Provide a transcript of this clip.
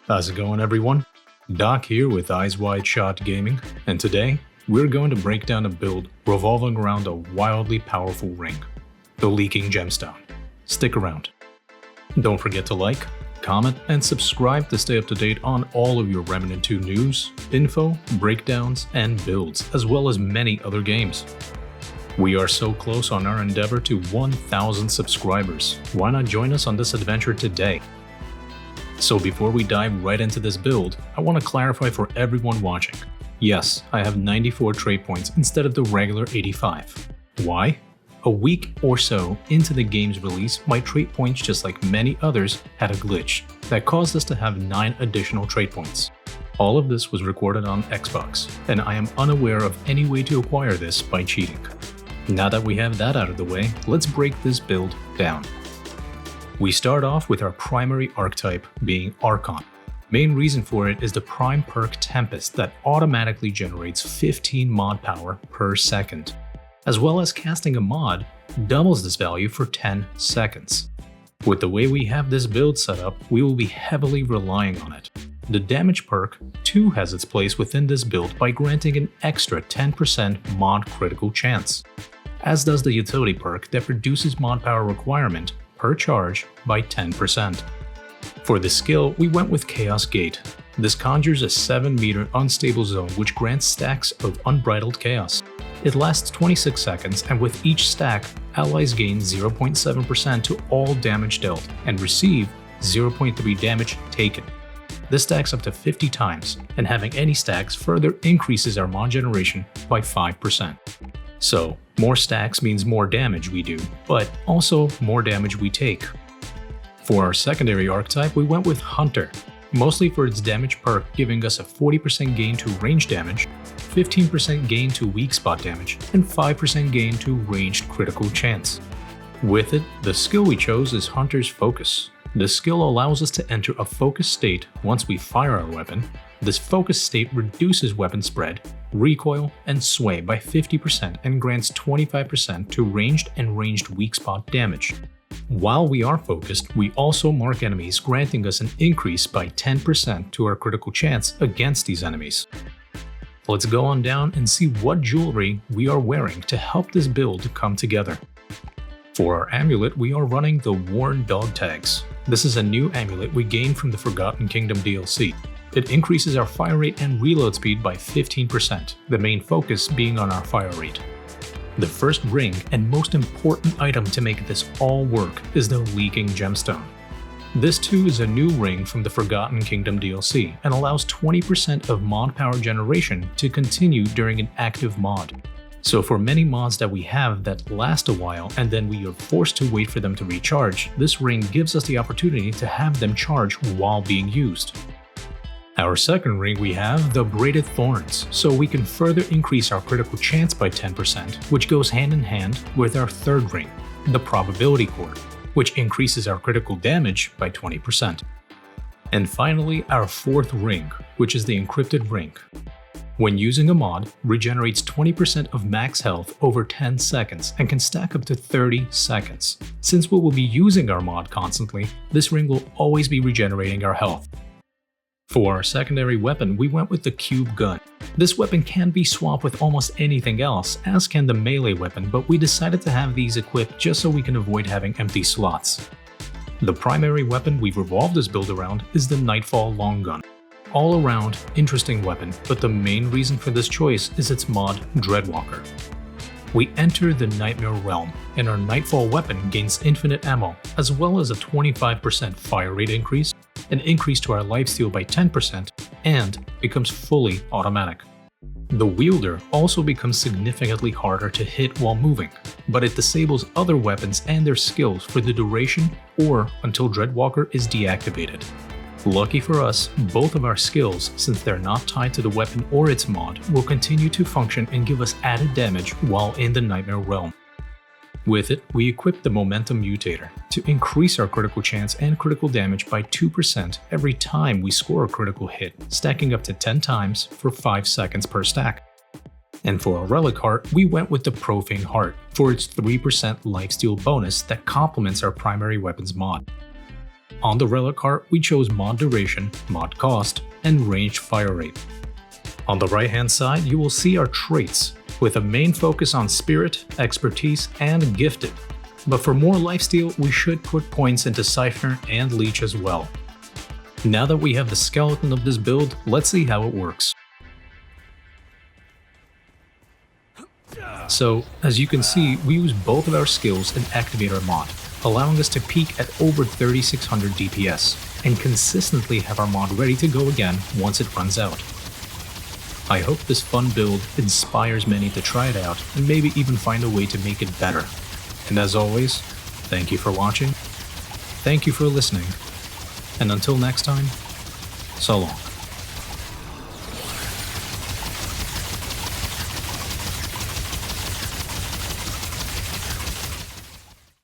How's it going, everyone? Doc here with Eyes Wide Shot Gaming, and today we're going to break down a build revolving around a wildly powerful ring, the Leaking Gemstone. Stick around. Don't forget to like, comment, and subscribe to stay up to date on all of your Remnant 2 news, info, breakdowns, and builds, as well as many other games. We are so close on our endeavor to 1,000 subscribers. Why not join us on this adventure today? So before we dive right into this build, I want to clarify for everyone watching. Yes, I have 94 trade points instead of the regular 85. Why? A week or so into the game's release, my trade points, just like many others, had a glitch that caused us to have 9 additional trade points. All of this was recorded on Xbox, and I am unaware of any way to acquire this by cheating. Now that we have that out of the way, let's break this build down. We start off with our primary archetype being Archon. Main reason for it is the prime perk Tempest that automatically generates 15 mod power per second, as well as casting a mod doubles this value for 10 seconds. With the way we have this build set up, we will be heavily relying on it. The damage perk too has its place within this build by granting an extra 10% mod critical chance, as does the utility perk that reduces mod power requirement per charge by 10%. For the skill, we went with Chaos Gate. This conjures a 7-meter unstable zone which grants stacks of unbridled chaos. It lasts 26 seconds, and with each stack, allies gain 0.7% to all damage dealt and receive 0.3 damage taken. This stacks up to 50 times, and having any stacks further increases our mod generation by 5%. So, more stacks means more damage we do, but also more damage we take. For our secondary archetype, we went with Hunter, mostly for its damage perk giving us a 40% gain to range damage, 15% gain to weak spot damage, and 5% gain to ranged critical chance. With it, the skill we chose is Hunter's Focus. This skill allows us to enter a focus state once we fire our weapon. This focus state reduces weapon spread, recoil, and sway by 50% and grants 25% to ranged and ranged weak spot damage. While we are focused, we also mark enemies, granting us an increase by 10% to our critical chance against these enemies. Let's go on down and see what jewelry we are wearing to help this build come together. For our amulet, we are running the Worn Dog Tags. This is a new amulet we gained from the Forgotten Kingdom DLC. It increases our fire rate and reload speed by 15%, the main focus being on our fire rate. The first ring and most important item to make this all work is the Leaking Gemstone. This too is a new ring from the Forgotten Kingdom DLC and allows 20% of mod power generation to continue during an active mod. So for many mods that we have that last a while and then we are forced to wait for them to recharge, this ring gives us the opportunity to have them charge while being used. Our second ring, we have the Braided Thorns, so we can further increase our critical chance by 10%, which goes hand in hand with our third ring, the Probability Cord, which increases our critical damage by 20%. And finally, our fourth ring, which is the Encrypted Ring. When using a mod, regenerates 20% of max health over 10 seconds and can stack up to 30 seconds. Since we will be using our mod constantly, this ring will always be regenerating our health. For our secondary weapon, we went with the Cube Gun. This weapon can be swapped with almost anything else, as can the melee weapon, but we decided to have these equipped just so we can avoid having empty slots. The primary weapon we've revolved this build around is the Nightfall Long Gun. All around, interesting weapon, but the main reason for this choice is its mod, Dreadwalker. We enter the Nightmare Realm, and our Nightfall weapon gains infinite ammo, as well as a 25% fire rate increase, an increase to our lifesteal by 10%, and becomes fully automatic. The wielder also becomes significantly harder to hit while moving, but it disables other weapons and their skills for the duration or until Dreadwalker is deactivated. Lucky for us, both of our skills, since they're not tied to the weapon or its mod, will continue to function and give us added damage while in the Nightmare Realm. With it, we equip the Momentum Mutator to increase our critical chance and critical damage by 2% every time we score a critical hit, stacking up to 10 times for 5 seconds per stack. And for our Relic Heart, we went with the Profane Heart for its 3% lifesteal bonus that complements our primary weapons mod. On the relic cart, we chose mod duration, mod cost, and ranged fire rate. On the right hand side, you will see our traits, with a main focus on spirit, expertise, and gifted. But for more lifesteal, we should put points into Siphoner and Leech as well. Now that we have the skeleton of this build, let's see how it works. So, as you can see, we use both of our skills in Activator mod, allowing us to peak at over 3600 DPS, and consistently have our mod ready to go again once it runs out. I hope this fun build inspires many to try it out and maybe even find a way to make it better. And as always, thank you for watching, thank you for listening, and until next time, so long.